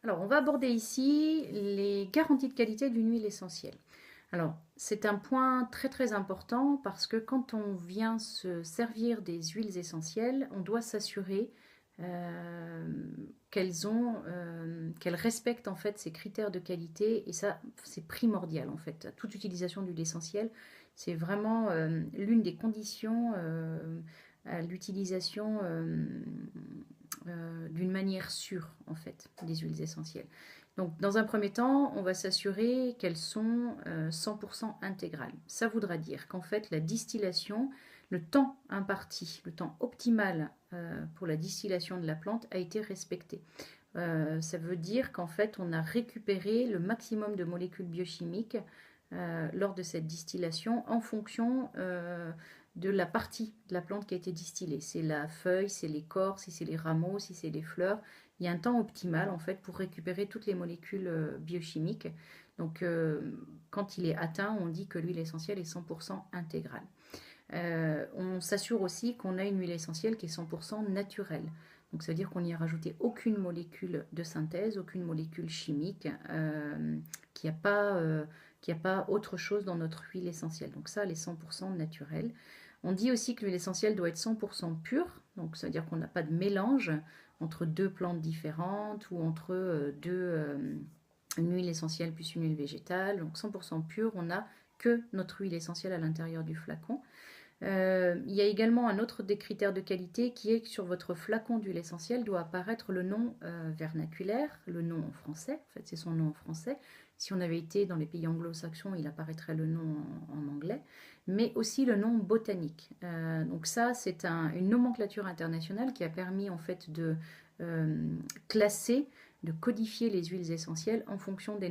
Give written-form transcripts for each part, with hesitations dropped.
Alors, on va aborder ici les garanties de qualité d'une huile essentielle. Alors, c'est un point très très important parce que quand on vient se servir des huiles essentielles, on doit s'assurer euh, qu'elles respectent en fait ces critères de qualité et ça, c'est primordial en fait. Toute utilisation d'huile essentielle, c'est vraiment l'une des conditions à l'utilisation d'une manière sûre en fait des huiles essentielles. Donc dans un premier temps, on va s'assurer qu'elles sont 100% intégrales. Ça voudra dire qu'en fait la distillation, le temps imparti, le temps optimal pour la distillation de la plante a été respecté. Ça veut dire qu'en fait on a récupéré le maximum de molécules biochimiques lors de cette distillation en fonction de la partie de la plante qui a été distillée. C'est la feuille, c'est l'écorce, si c'est les rameaux, si c'est les fleurs. Il y a un temps optimal en fait pour récupérer toutes les molécules biochimiques. Donc quand il est atteint, on dit que l'huile essentielle est 100% intégrale. On s'assure aussi qu'on a une huile essentielle qui est 100% naturelle. Donc ça veut dire qu'on n'y a rajouté aucune molécule de synthèse, aucune molécule chimique, qu'il n'y a pas autre chose dans notre huile essentielle. Donc ça, elle est 100% naturelle. On dit aussi que l'huile essentielle doit être 100% pure, donc ça veut dire qu'on n'a pas de mélange entre deux plantes différentes ou entre une huile essentielle plus une huile végétale. Donc 100% pure, on n'a que notre huile essentielle à l'intérieur du flacon. Il y a également un autre des critères de qualité qui est que sur votre flacon d'huile essentielle doit apparaître le nom vernaculaire, le nom en français, en fait c'est son nom en français. Si on avait été dans les pays anglo-saxons, il apparaîtrait le nom en anglais, mais aussi le nom botanique. Donc ça, c'est une nomenclature internationale qui a permis en fait de classer, de codifier les huiles essentielles en fonction du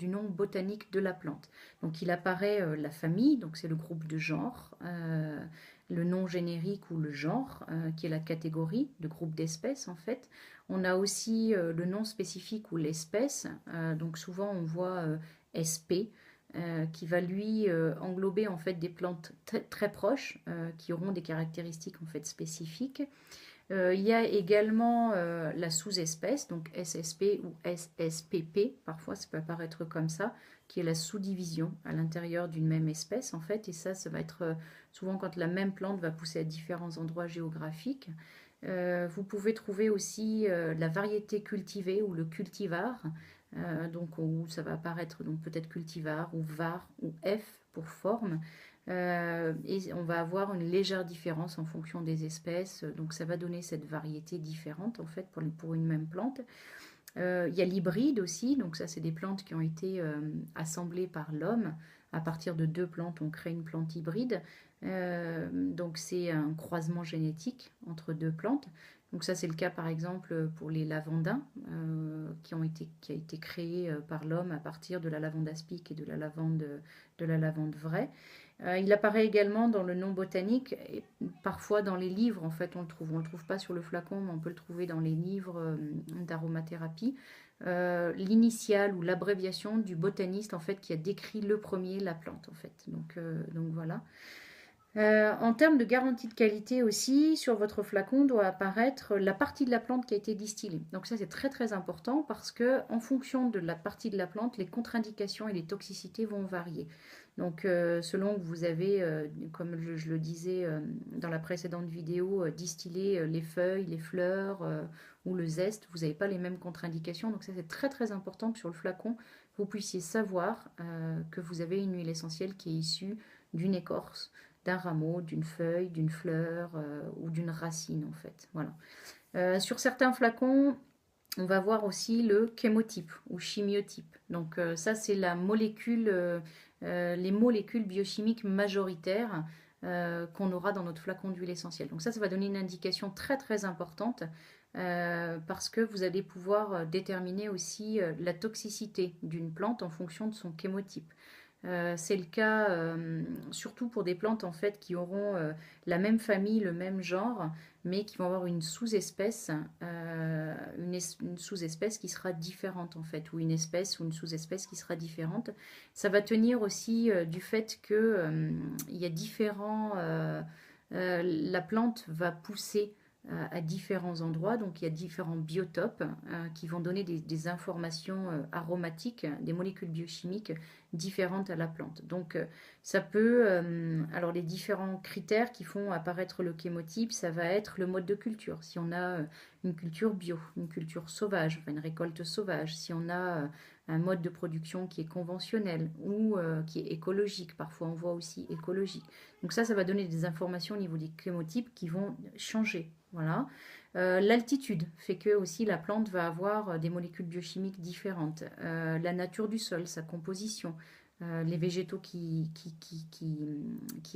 nom botanique de la plante. Donc il apparaît la famille, donc c'est le groupe de genre, le nom générique ou le genre, qui est la catégorie, le groupe d'espèces en fait. On a aussi le nom spécifique ou l'espèce, donc souvent on voit SP, qui va lui englober en fait des plantes très proches qui auront des caractéristiques en fait spécifiques. Il y a également la sous-espèce, donc SSP ou SSPP, parfois ça peut apparaître comme ça, qui est la sous-division à l'intérieur d'une même espèce en fait, et ça va être souvent quand la même plante va pousser à différents endroits géographiques. Vous pouvez trouver aussi la variété cultivée ou le cultivar, donc où ça va apparaître donc peut-être cultivar ou var ou F pour forme. Et on va avoir une légère différence en fonction des espèces, donc ça va donner cette variété différente en fait pour une même plante. Il y a l'hybride aussi, donc ça c'est des plantes qui ont été assemblées par l'homme. À partir de deux plantes, on crée une plante hybride. Donc c'est un croisement génétique entre deux plantes. Donc ça c'est le cas par exemple pour les lavandins qui a été créé par l'homme à partir de la lavande aspic et de la lavande vraie. Il apparaît également dans le nom botanique et parfois dans les livres. En fait, on le trouve. On le trouve pas sur le flacon, mais on peut le trouver dans les livres d'aromathérapie. L'initiale ou l'abréviation du botaniste en fait qui a décrit le premier la plante en fait. Donc voilà. En termes de garantie de qualité aussi, sur votre flacon doit apparaître la partie de la plante qui a été distillée. Donc ça c'est très très important parce que en fonction de la partie de la plante, les contre-indications et les toxicités vont varier. Donc selon que vous avez, comme je le disais dans la précédente vidéo, distillé les feuilles, les fleurs ou le zeste, vous n'avez pas les mêmes contre-indications. Donc ça c'est très très important que sur le flacon, vous puissiez savoir que vous avez une huile essentielle qui est issue d'une écorce, d'un rameau, d'une feuille, d'une fleur ou d'une racine en fait. Voilà. Sur certains flacons, on va voir aussi le chémotype ou chimiotype. Donc ça c'est les molécules biochimiques majoritaires qu'on aura dans notre flacon d'huile essentielle. Donc ça va donner une indication très très importante parce que vous allez pouvoir déterminer aussi la toxicité d'une plante en fonction de son chémotype. C'est le cas surtout pour des plantes en fait qui auront la même famille, le même genre, mais qui vont avoir une sous-espèce, une sous-espèce qui sera différente en fait, ou une espèce ou une sous-espèce qui sera différente. Ça va tenir aussi du fait que il y a la plante va pousser à différents endroits. Donc il y a différents biotopes qui vont donner des informations aromatiques, des molécules biochimiques différentes à la plante. Donc ça peut, alors les différents critères qui font apparaître le chémotype, ça va être le mode de culture. Si on a une culture bio, une culture sauvage, enfin une récolte sauvage, si on a un mode de production qui est conventionnel ou qui est écologique, parfois on voit aussi écologique. Donc ça va donner des informations au niveau des chémotypes qui vont changer. Voilà. L'altitude fait que aussi la plante va avoir des molécules biochimiques différentes. La nature du sol, sa composition, les végétaux qui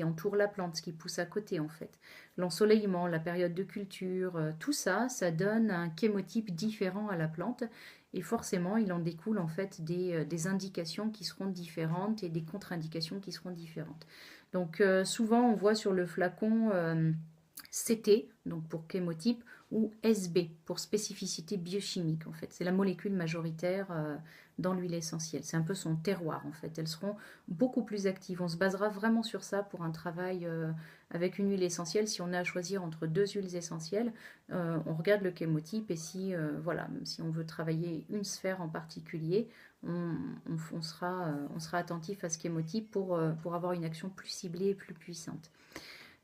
entourent la plante, ce qui pousse à côté en fait. L'ensoleillement, la période de culture, tout ça, ça donne un chémotype différent à la plante. Et forcément, il en découle en fait des indications qui seront différentes et des contre-indications qui seront différentes. Donc souvent, on voit sur le flacon CT, donc pour chémotype, ou SB, pour spécificité biochimique, en fait. C'est la molécule majoritaire dans l'huile essentielle. C'est un peu son terroir, en fait. Elles seront beaucoup plus actives. On se basera vraiment sur ça pour un travail avec une huile essentielle. Si on a à choisir entre deux huiles essentielles, on regarde le chémotype et si, voilà, si on veut travailler une sphère en particulier, on sera attentif à ce chémotype pour avoir une action plus ciblée et plus puissante.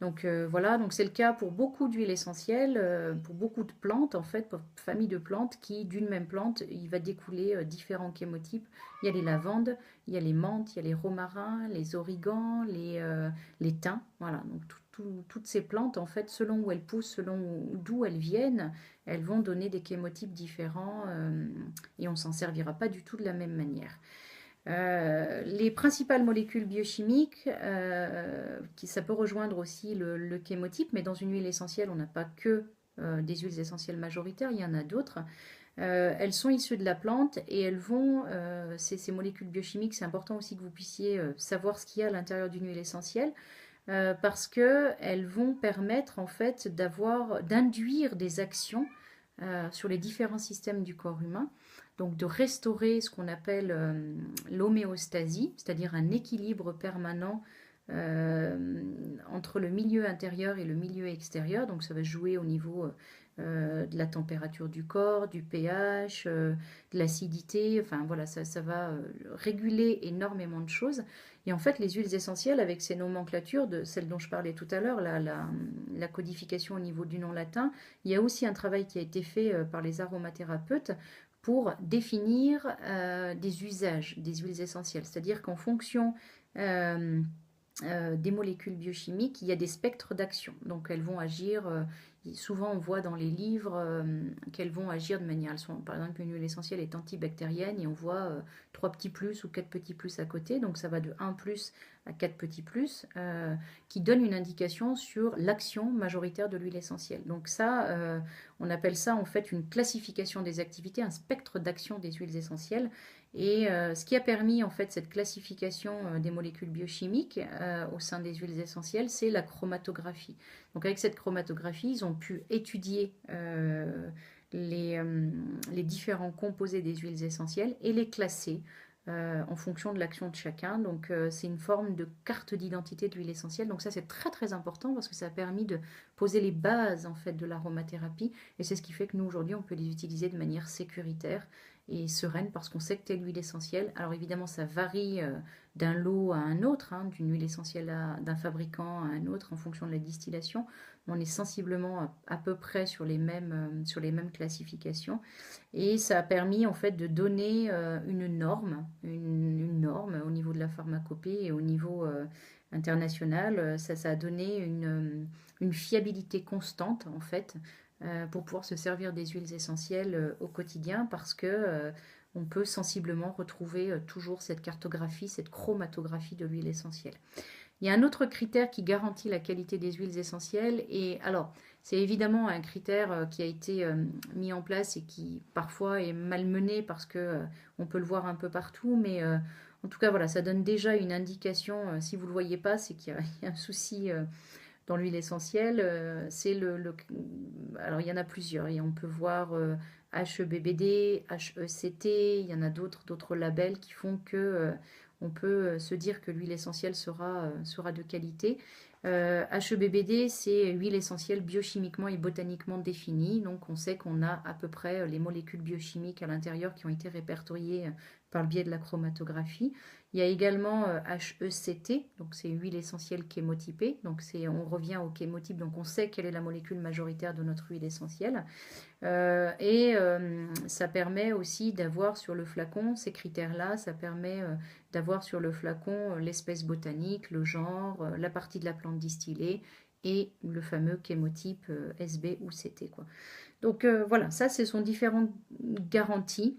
Donc voilà, donc c'est le cas pour beaucoup d'huiles essentielles, pour beaucoup de plantes en fait, pour familles de plantes qui d'une même plante, il va découler différents chémotypes. Il y a les lavandes, il y a les menthes, il y a les romarins, les origans, les thym. Voilà, donc toutes ces plantes en fait, selon où elles poussent, selon d'où elles viennent, elles vont donner des chémotypes différents et on s'en servira pas du tout de la même manière. Les principales molécules biochimiques, ça peut rejoindre aussi le chémotype, mais dans une huile essentielle, on n'a pas que des huiles essentielles majoritaires, il y en a d'autres. Elles sont issues de la plante et elles vont, ces molécules biochimiques, c'est important aussi que vous puissiez savoir ce qu'il y a à l'intérieur d'une huile essentielle, parce qu'elles vont permettre en fait d'induire des actions sur les différents systèmes du corps humain, donc de restaurer ce qu'on appelle l'homéostasie, c'est-à-dire un équilibre permanent entre le milieu intérieur et le milieu extérieur. Donc ça va jouer au niveau de la température du corps, du pH, de l'acidité, enfin voilà, ça va réguler énormément de choses. Et en fait, les huiles essentielles, avec ces nomenclatures, de celles dont je parlais tout à l'heure, la codification au niveau du nom latin, il y a aussi un travail qui a été fait par les aromathérapeutes pour définir des usages des huiles essentielles. C'est-à-dire qu'en fonction des molécules biochimiques, il y a des spectres d'action. Donc elles vont agir, souvent on voit dans les livres qu'elles vont agir de manière, par exemple une huile essentielle est antibactérienne et on voit 3 petits plus ou 4 petits plus à côté, donc ça va de 1 plus à 4 petits plus, qui donne une indication sur l'action majoritaire de l'huile essentielle. Donc ça, on appelle ça en fait une classification des activités, un spectre d'action des huiles essentielles. Et ce qui a permis en fait cette classification des molécules biochimiques au sein des huiles essentielles, c'est la chromatographie. Donc avec cette chromatographie, ils ont pu étudier les différents composés des huiles essentielles et les classer en fonction de l'action de chacun. Donc c'est une forme de carte d'identité de l'huile essentielle. Donc ça c'est très très important parce que ça a permis de poser les bases en fait de l'aromathérapie et c'est ce qui fait que nous aujourd'hui on peut les utiliser de manière sécuritaire et sereine parce qu'on sait que telle huile essentielle, alors évidemment ça varie d'un lot à un autre, hein, d'une huile essentielle d'un fabricant à un autre en fonction de la distillation, mais on est sensiblement à peu près sur les mêmes classifications et ça a permis en fait de donner une norme au niveau de la pharmacopée et au niveau international. Ça a donné une fiabilité constante en fait pour pouvoir se servir des huiles essentielles au quotidien parce que on peut sensiblement retrouver toujours cette cartographie, cette chromatographie de l'huile essentielle. Il y a un autre critère qui garantit la qualité des huiles essentielles et alors c'est évidemment un critère qui a été mis en place et qui parfois est malmené parce que on peut le voir un peu partout, mais en tout cas voilà, ça donne déjà une indication. Si vous ne le voyez pas, c'est qu'il y a un souci dans l'huile essentielle, alors il y en a plusieurs, et on peut voir HEBBD, HECT, il y en a d'autres labels qui font que on peut se dire que l'huile essentielle sera de qualité. HEBBD, c'est huile essentielle biochimiquement et botaniquement définie. Donc on sait qu'on a à peu près les molécules biochimiques à l'intérieur qui ont été répertoriées par le biais de la chromatographie. Il y a également HECT, donc c'est huile essentielle chémotypée. Donc on revient au chémotype, donc on sait quelle est la molécule majoritaire de notre huile essentielle. Ça permet aussi d'avoir sur le flacon, ces critères-là, ça permet d'avoir sur le flacon l'espèce botanique, le genre, la partie de la plante distillée et le fameux chémotype SB ou CT, quoi. Donc voilà, ça ce sont différentes garanties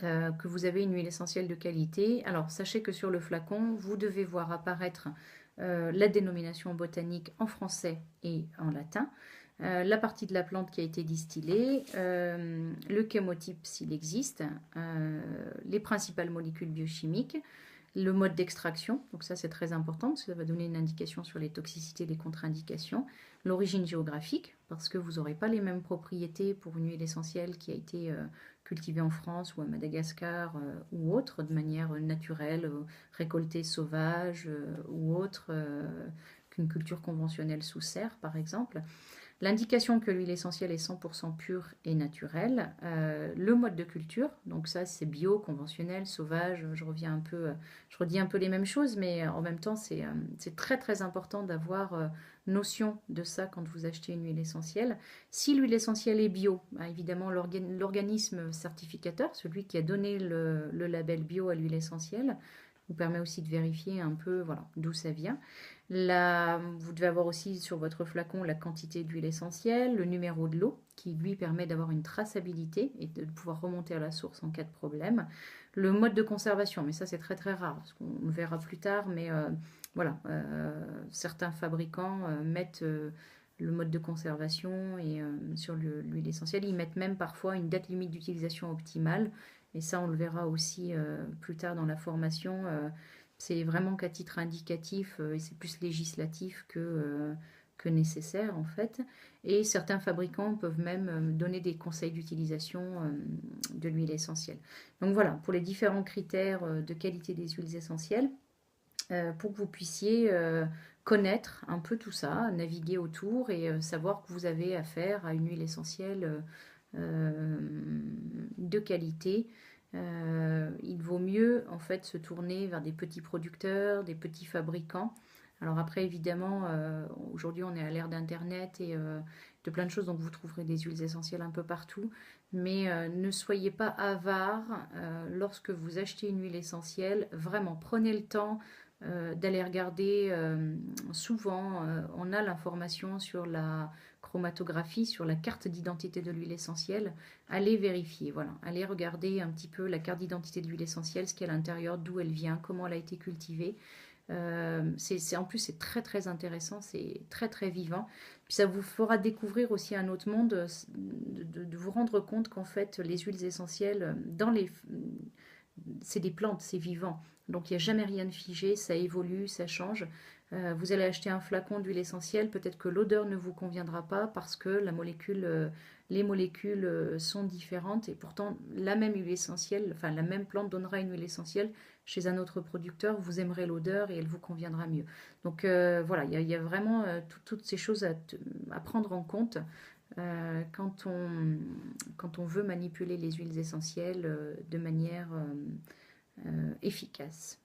que vous avez une huile essentielle de qualité. Alors sachez que sur le flacon, vous devez voir apparaître la dénomination botanique en français et en latin, la partie de la plante qui a été distillée, le chémotype s'il existe, les principales molécules biochimiques, le mode d'extraction, donc ça c'est très important, parce que ça va donner une indication sur les toxicités et les contre-indications, l'origine géographique, parce que vous n'aurez pas les mêmes propriétés pour une huile essentielle qui a été cultivée en France ou à Madagascar ou autre, de manière naturelle, récoltée sauvage ou autre qu'une culture conventionnelle sous serre par exemple. L'indication que l'huile essentielle est 100% pure et naturelle. Le mode de culture, donc ça c'est bio, conventionnel, sauvage. Je redis un peu les mêmes choses, mais en même temps c'est très très important d'avoir notion de ça quand vous achetez une huile essentielle. Si l'huile essentielle est bio, bah, évidemment l'organisme certificateur, celui qui a donné le label bio à l'huile essentielle, vous permet aussi de vérifier un peu voilà, d'où ça vient. Vous devez avoir aussi sur votre flacon la quantité d'huile essentielle, le numéro de l'eau qui lui permet d'avoir une traçabilité et de pouvoir remonter à la source en cas de problème. Le mode de conservation, mais ça c'est très très rare, parce qu'on le verra plus tard, mais voilà, certains fabricants mettent le mode de conservation et sur l'huile essentielle, ils mettent même parfois une date limite d'utilisation optimale, et ça on le verra aussi plus tard dans la formation. C'est vraiment qu'à titre indicatif et c'est plus législatif que nécessaire en fait. Et certains fabricants peuvent même donner des conseils d'utilisation de l'huile essentielle. Donc voilà, pour les différents critères de qualité des huiles essentielles, pour que vous puissiez connaître un peu tout ça, naviguer autour et savoir que vous avez affaire à une huile essentielle de qualité. Il vaut mieux en fait se tourner vers des petits producteurs, des petits fabricants. Alors après évidemment aujourd'hui on est à l'ère d'internet et de plein de choses, donc vous trouverez des huiles essentielles un peu partout, mais ne soyez pas avare lorsque vous achetez une huile essentielle, vraiment prenez le temps d'aller regarder. Souvent on a l'information sur la chromatographie, sur la carte d'identité de l'huile essentielle. Allez vérifier, voilà, allez regarder un petit peu la carte d'identité de l'huile essentielle, ce qu'il y a à l'intérieur, d'où elle vient, comment elle a été cultivée. En plus c'est très très intéressant, c'est très très vivant. Puis ça vous fera découvrir aussi un autre monde, de vous rendre compte qu'en fait les huiles essentielles, c'est des plantes, c'est vivant. Donc il n'y a jamais rien de figé, ça évolue, ça change. Vous allez acheter un flacon d'huile essentielle, peut-être que l'odeur ne vous conviendra pas parce que les molécules sont différentes et pourtant la même huile essentielle, enfin la même plante donnera une huile essentielle chez un autre producteur, vous aimerez l'odeur et elle vous conviendra mieux. Donc voilà, il y a vraiment toutes ces choses à prendre en compte quand on veut manipuler les huiles essentielles de manière efficace.